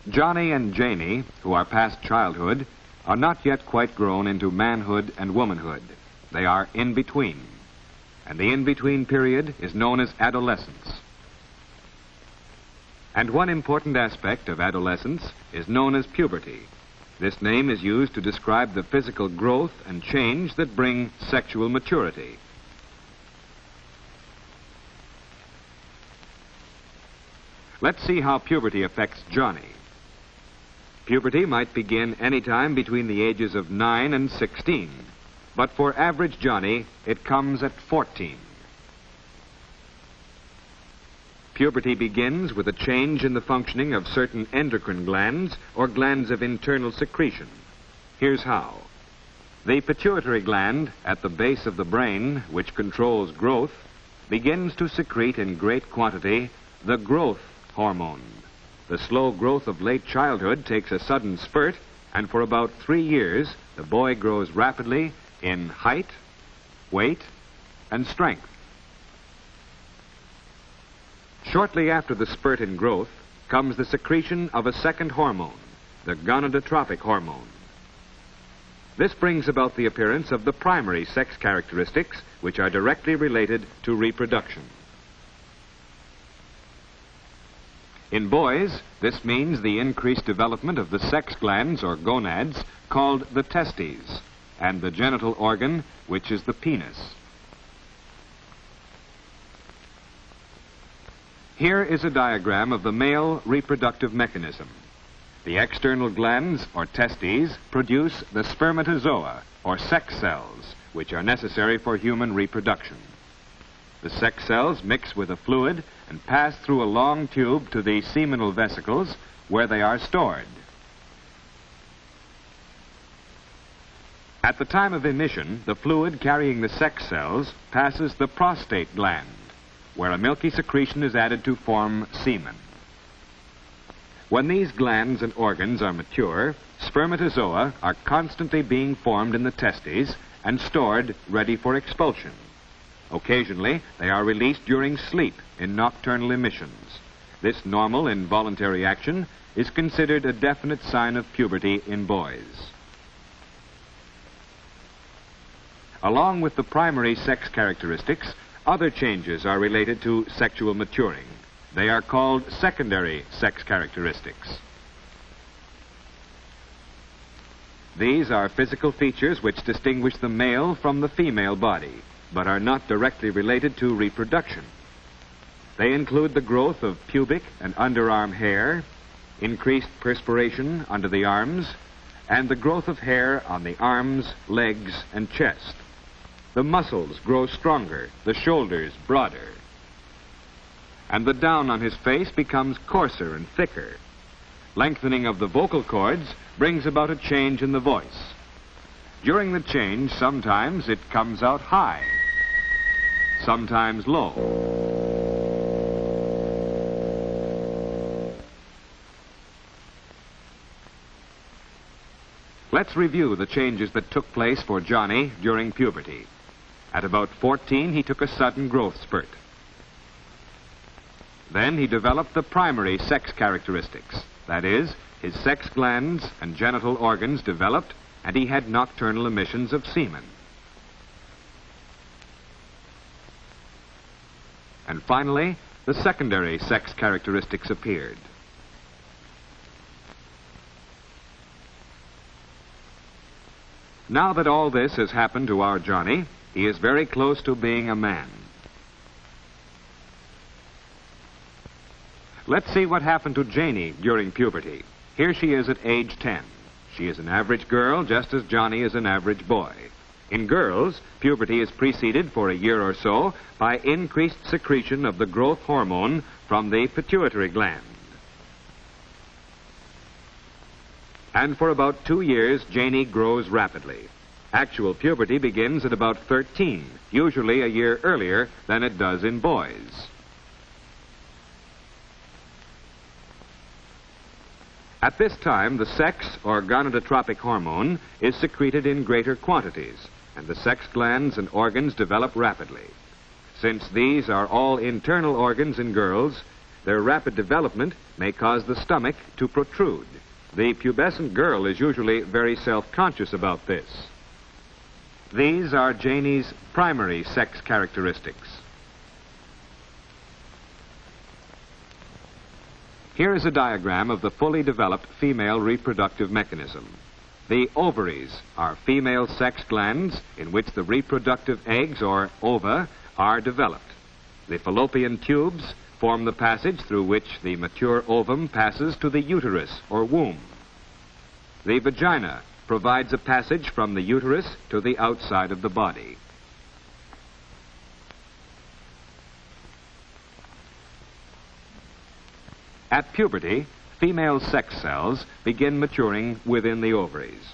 Johnny and Janie, who are past childhood, are not yet quite grown into manhood and womanhood. They are in between. And the in-between period is known as adolescence. And one important aspect of adolescence is known as puberty. This name is used to describe the physical growth and change that bring sexual maturity. Let's see how puberty affects Johnny. Puberty might begin any time between the ages of 9 and 16, but for average Johnny, it comes at 14. Puberty begins with a change in the functioning of certain endocrine glands or glands of internal secretion. Here's how. The pituitary gland at the base of the brain, which controls growth, begins to secrete in great quantity the growth hormone. The slow growth of late childhood takes a sudden spurt, and for about 3 years, the boy grows rapidly in height, weight, and strength. Shortly after the spurt in growth comes the secretion of a second hormone, the gonadotropic hormone. This brings about the appearance of the primary sex characteristics, which are directly related to reproduction. In boys, this means the increased development of the sex glands or gonads called the testes, and the genital organ, which is the penis. Here is a diagram of the male reproductive mechanism. The external glands, or testes, produce the spermatozoa, or sex cells, which are necessary for human reproduction. The sex cells mix with a fluid and pass through a long tube to the seminal vesicles, where they are stored. At the time of emission, the fluid carrying the sex cells passes the prostate gland, where a milky secretion is added to form semen. When these glands and organs are mature, spermatozoa are constantly being formed in the testes and stored ready for expulsion. Occasionally, they are released during sleep in nocturnal emissions. This normal involuntary action is considered a definite sign of puberty in boys. Along with the primary sex characteristics, other changes are related to sexual maturing. They are called secondary sex characteristics. These are physical features which distinguish the male from the female body, but are not directly related to reproduction. They include the growth of pubic and underarm hair, increased perspiration under the arms, and the growth of hair on the arms, legs, and chest. The muscles grow stronger, the shoulders broader, and the down on his face becomes coarser and thicker. Lengthening of the vocal cords brings about a change in the voice. During the change, sometimes it comes out high, sometimes low. Let's review the changes that took place for Johnny during puberty. At about 14, he took a sudden growth spurt. Then he developed the primary sex characteristics. That is, his sex glands and genital organs developed, and he had nocturnal emissions of semen. And finally, the secondary sex characteristics appeared. Now that all this has happened to our Johnny, he is very close to being a man. Let's see what happened to Janie during puberty. Here she is at age 10. She is an average girl, just as Johnny is an average boy. In girls, puberty is preceded for a year or so by increased secretion of the growth hormone from the pituitary gland. And for about 2 years, Janie grows rapidly. Actual puberty begins at about 13, usually a year earlier than it does in boys. At this time, the sex or gonadotropic hormone is secreted in greater quantities, and the sex glands and organs develop rapidly. Since these are all internal organs in girls, their rapid development may cause the stomach to protrude. The pubescent girl is usually very self-conscious about this. These are Janie's primary sex characteristics. Here is a diagram of the fully developed female reproductive mechanism. The ovaries are female sex glands in which the reproductive eggs, or ova, are developed. The fallopian tubes form the passage through which the mature ovum passes to the uterus, or womb. The vagina provides a passage from the uterus to the outside of the body. At puberty, female sex cells begin maturing within the ovaries.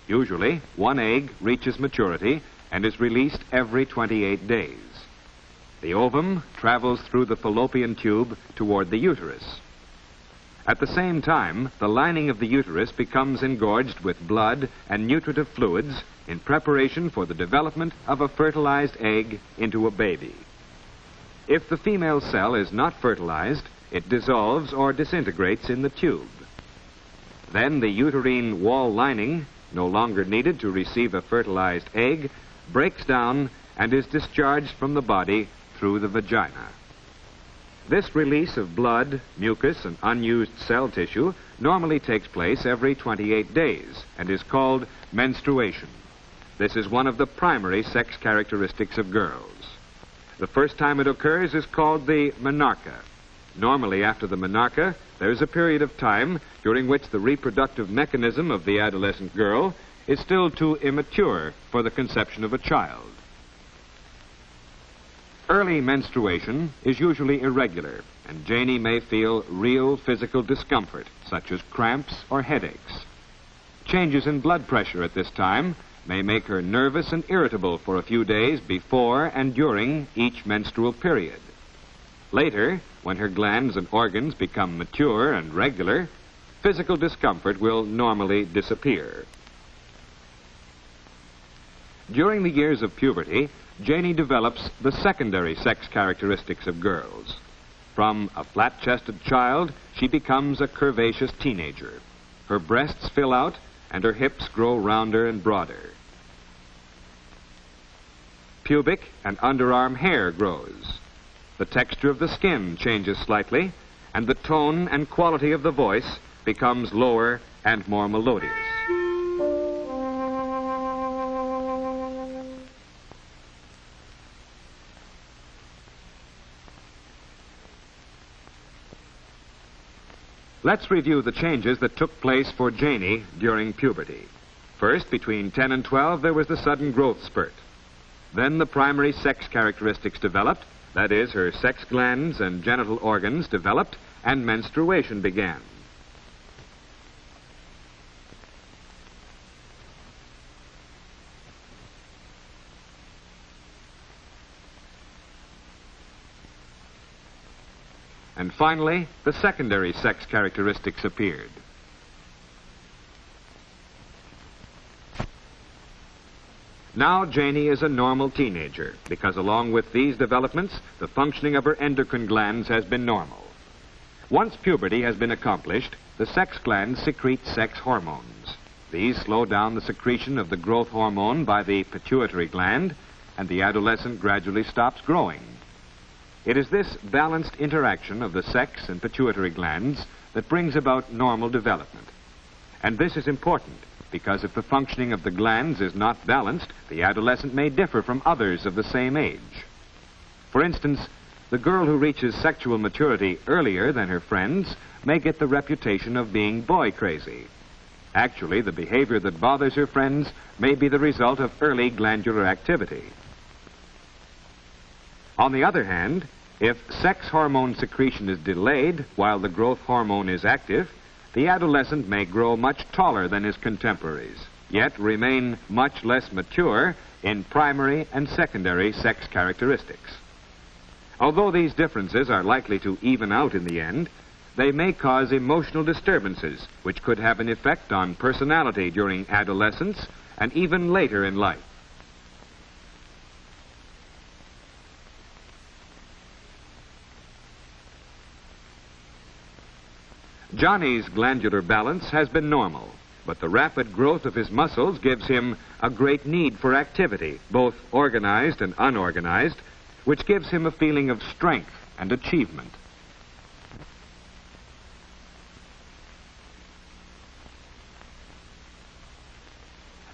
Usually, one egg reaches maturity and is released every 28 days. The ovum travels through the fallopian tube toward the uterus. At the same time, the lining of the uterus becomes engorged with blood and nutritive fluids in preparation for the development of a fertilized egg into a baby. If the female cell is not fertilized, it dissolves or disintegrates in the tube. Then the uterine wall lining, no longer needed to receive a fertilized egg, breaks down and is discharged from the body through the vagina. This release of blood, mucus, and unused cell tissue normally takes place every 28 days and is called menstruation. This is one of the primary sex characteristics of girls. The first time it occurs is called the menarche. Normally, after the menarche, there is a period of time during which the reproductive mechanism of the adolescent girl is still too immature for the conception of a child. Early menstruation is usually irregular, and Janie may feel real physical discomfort, such as cramps or headaches. Changes in blood pressure at this time may make her nervous and irritable for a few days before and during each menstrual period. Later, when her glands and organs become mature and regular, physical discomfort will normally disappear. During the years of puberty, Janie develops the secondary sex characteristics of girls. From a flat-chested child, she becomes a curvaceous teenager. Her breasts fill out and her hips grow rounder and broader. Pubic and underarm hair grows. The texture of the skin changes slightly, and the tone and quality of the voice becomes lower and more melodious. Let's review the changes that took place for Janie during puberty. First, between 10 and 12, there was the sudden growth spurt. Then the primary sex characteristics developed. That is, her sex glands and genital organs developed, and menstruation began. And finally, the secondary sex characteristics appeared. Now Janie is a normal teenager because along with these developments, the functioning of her endocrine glands has been normal. Once puberty has been accomplished, the sex glands secrete sex hormones. These slow down the secretion of the growth hormone by the pituitary gland, and the adolescent gradually stops growing. It is this balanced interaction of the sex and pituitary glands that brings about normal development. And this is important because if the functioning of the glands is not balanced, the adolescent may differ from others of the same age. For instance, the girl who reaches sexual maturity earlier than her friends may get the reputation of being boy crazy. Actually, the behavior that bothers her friends may be the result of early glandular activity. On the other hand, if sex hormone secretion is delayed while the growth hormone is active, the adolescent may grow much taller than his contemporaries, yet remain much less mature in primary and secondary sex characteristics. Although these differences are likely to even out in the end, they may cause emotional disturbances, which could have an effect on personality during adolescence and even later in life. Johnny's glandular balance has been normal, but the rapid growth of his muscles gives him a great need for activity, both organized and unorganized, which gives him a feeling of strength and achievement.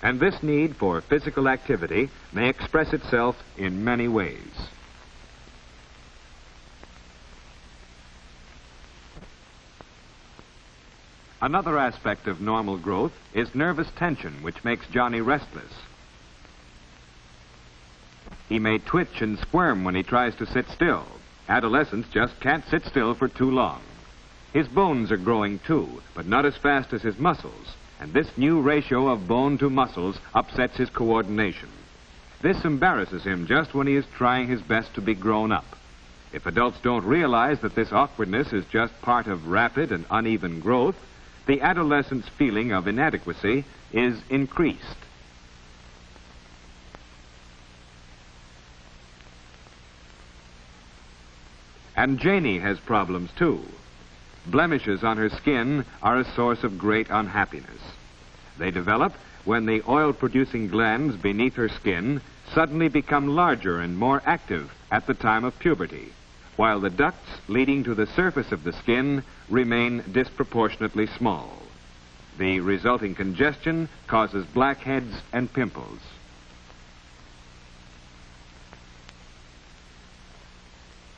And this need for physical activity may express itself in many ways. Another aspect of normal growth is nervous tension, which makes Johnny restless. He may twitch and squirm when he tries to sit still. Adolescents just can't sit still for too long. His bones are growing too, but not as fast as his muscles, and this new ratio of bone to muscles upsets his coordination. This embarrasses him just when he is trying his best to be grown up. If adults don't realize that this awkwardness is just part of rapid and uneven growth, the adolescent's feeling of inadequacy is increased. And Janie has problems too. Blemishes on her skin are a source of great unhappiness. They develop when the oil-producing glands beneath her skin suddenly become larger and more active at the time of puberty, while the ducts leading to the surface of the skin remain disproportionately small. The resulting congestion causes blackheads and pimples.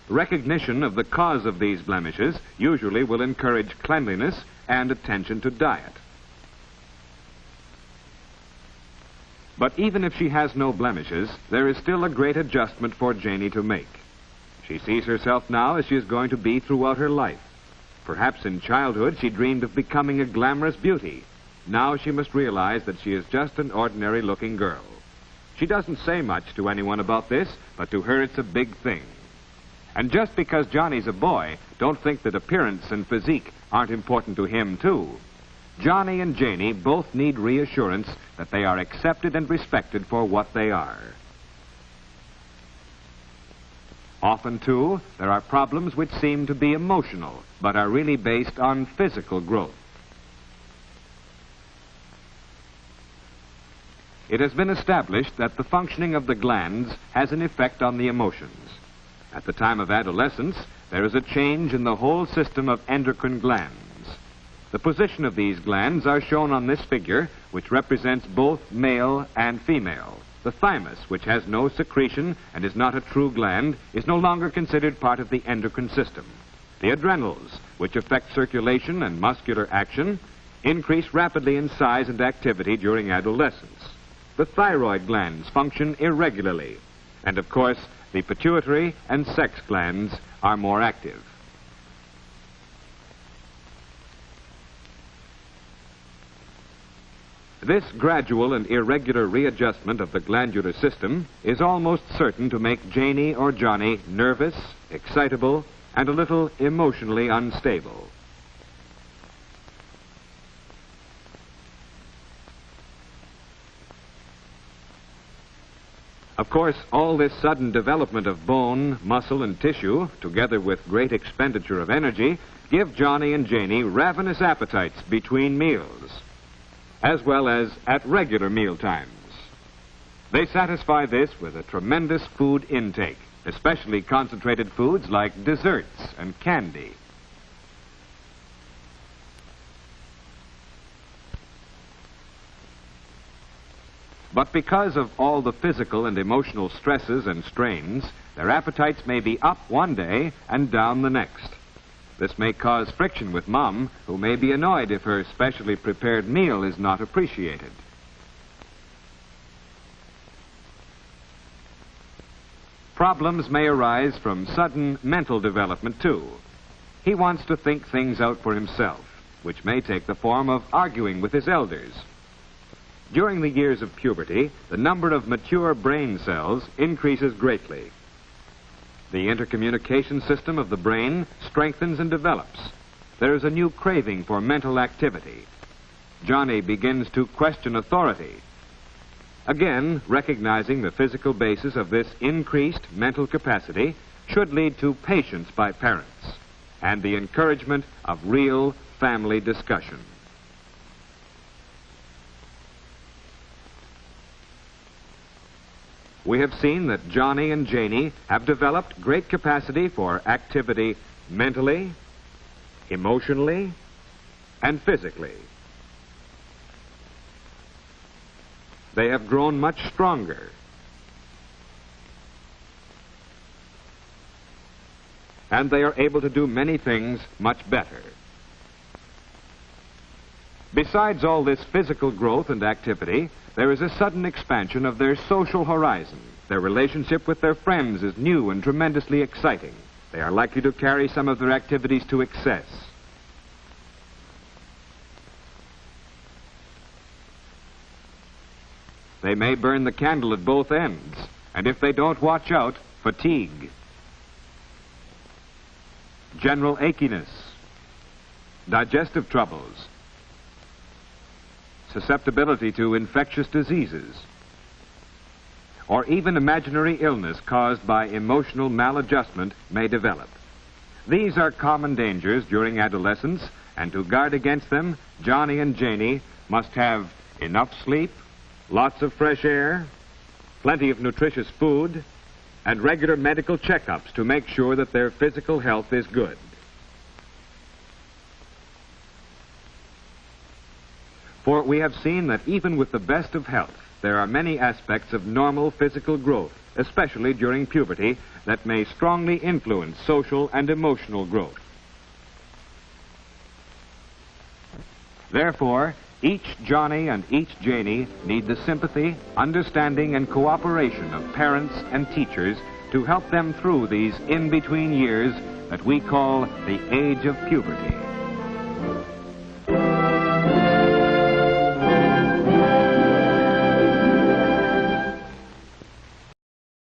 Recognition of the cause of these blemishes usually will encourage cleanliness and attention to diet. But even if she has no blemishes, there is still a great adjustment for Janie to make. She sees herself now as she is going to be throughout her life. Perhaps in childhood she dreamed of becoming a glamorous beauty. Now she must realize that she is just an ordinary-looking girl. She doesn't say much to anyone about this, but to her it's a big thing. And just because Johnny's a boy, don't think that appearance and physique aren't important to him, too. Johnny and Janie both need reassurance that they are accepted and respected for what they are. Often, too, there are problems which seem to be emotional, but are really based on physical growth. It has been established that the functioning of the glands has an effect on the emotions. At the time of adolescence, there is a change in the whole system of endocrine glands. The position of these glands are shown on this figure, which represents both male and female. The thymus, which has no secretion and is not a true gland, is no longer considered part of the endocrine system. The adrenals, which affect circulation and muscular action, increase rapidly in size and activity during adolescence. The thyroid glands function irregularly, and of course, the pituitary and sex glands are more active. This gradual and irregular readjustment of the glandular system is almost certain to make Janie or Johnny nervous, excitable, and a little emotionally unstable. Of course, all this sudden development of bone, muscle, and tissue, together with great expenditure of energy, give Johnny and Janie ravenous appetites between meals, as well as at regular meal times. They satisfy this with a tremendous food intake, especially concentrated foods like desserts and candy. But because of all the physical and emotional stresses and strains, their appetites may be up one day and down the next. This may cause friction with Mom, who may be annoyed if her specially prepared meal is not appreciated. Problems may arise from sudden mental development, too. He wants to think things out for himself, which may take the form of arguing with his elders. During the years of puberty, the number of mature brain cells increases greatly. The intercommunication system of the brain strengthens and develops. There is a new craving for mental activity. Johnny begins to question authority. Again, recognizing the physical basis of this increased mental capacity should lead to patience by parents and the encouragement of real family discussion. We have seen that Johnny and Janie have developed great capacity for activity mentally, emotionally, and physically. They have grown much stronger. And they are able to do many things much better. Besides all this physical growth and activity, there is a sudden expansion of their social horizon. Their relationship with their friends is new and tremendously exciting. They are likely to carry some of their activities to excess. They may burn the candle at both ends, and if they don't watch out, fatigue, general achiness, digestive troubles, susceptibility to infectious diseases, or even imaginary illness caused by emotional maladjustment may develop. These are common dangers during adolescence, and to guard against them, Johnny and Janie must have enough sleep, lots of fresh air, plenty of nutritious food, and regular medical checkups to make sure that their physical health is good. For we have seen that even with the best of health, there are many aspects of normal physical growth, especially during puberty, that may strongly influence social and emotional growth. Therefore, each Johnny and each Janie need the sympathy, understanding, and cooperation of parents and teachers to help them through these in-between years that we call the age of puberty.